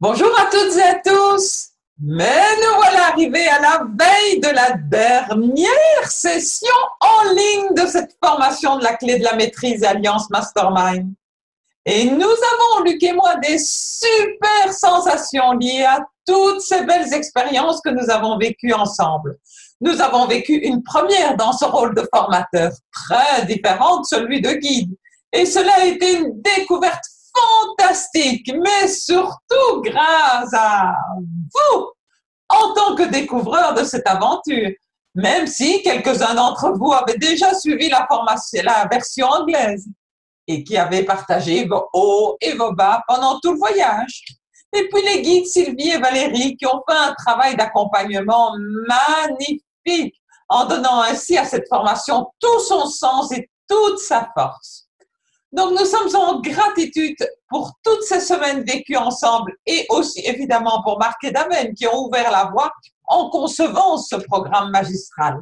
Bonjour à toutes et à tous. Mais nous voilà arrivés à la veille de la dernière session en ligne de cette formation de la clé de la maîtrise Alliance Mastermind. Et nous avons, Luc et moi, des super sensations liées à toutes ces belles expériences que nous avons vécues ensemble. Nous avons vécu une première dans ce rôle de formateur, très différent de celui de guide. Et cela a été une découverte fantastique, mais surtout grâce à vous, en tant que découvreur de cette aventure, même si quelques-uns d'entre vous avaient déjà suivi la formation, la version anglaise, et qui avaient partagé vos hauts et vos bas pendant tout le voyage. Et puis les guides Sylvie et Valérie qui ont fait un travail d'accompagnement magnifique, en donnant ainsi à cette formation tout son sens et toute sa force. Donc, nous sommes en gratitude pour toutes ces semaines vécues ensemble et aussi, évidemment, pour Marc et Damien qui ont ouvert la voie en concevant ce programme magistral.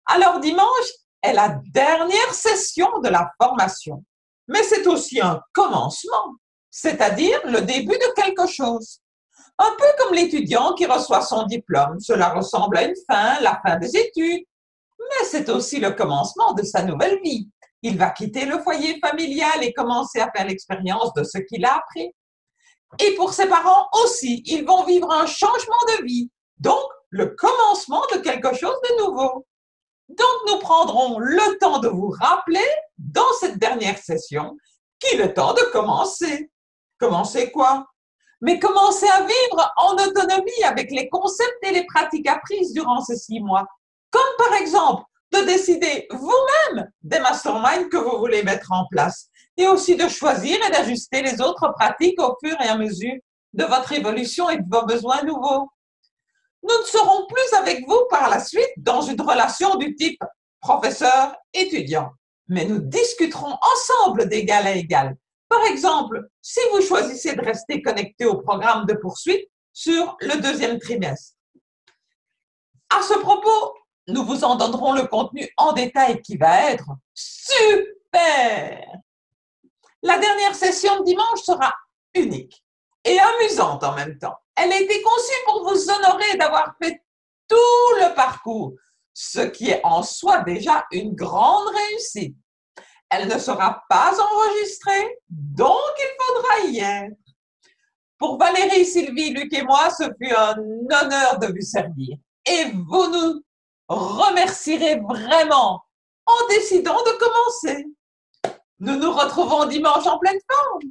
Alors, dimanche est la dernière session de la formation, mais c'est aussi un commencement, c'est-à-dire le début de quelque chose. Un peu comme l'étudiant qui reçoit son diplôme, cela ressemble à une fin, la fin des études, mais c'est aussi le commencement de sa nouvelle vie. Il va quitter le foyer familial et commencer à faire l'expérience de ce qu'il a appris. Et pour ses parents aussi, ils vont vivre un changement de vie, donc le commencement de quelque chose de nouveau. Donc nous prendrons le temps de vous rappeler dans cette dernière session qu'il est temps de commencer. Commencer quoi? Mais commencer à vivre en autonomie avec les concepts et les pratiques apprises durant ces 6 mois. Comme par exemple, de décider vous-même des masterminds que vous voulez mettre en place et aussi de choisir et d'ajuster les autres pratiques au fur et à mesure de votre évolution et de vos besoins nouveaux. Nous ne serons plus avec vous par la suite dans une relation du type professeur-étudiant, mais nous discuterons ensemble d'égal à égal. Par exemple, si vous choisissez de rester connecté au programme de poursuite sur le 2e trimestre. À ce propos, nous vous en donnerons le contenu en détail qui va être super! La dernière session de dimanche sera unique et amusante en même temps. Elle a été conçue pour vous honorer d'avoir fait tout le parcours, ce qui est en soi déjà une grande réussite. Elle ne sera pas enregistrée, donc il faudra y être. Pour Valérie, Sylvie, Luc et moi, ce fut un honneur de vous servir. Et vous nous remercierez vraiment en décidant de commencer. Nous nous retrouvons dimanche en pleine forme.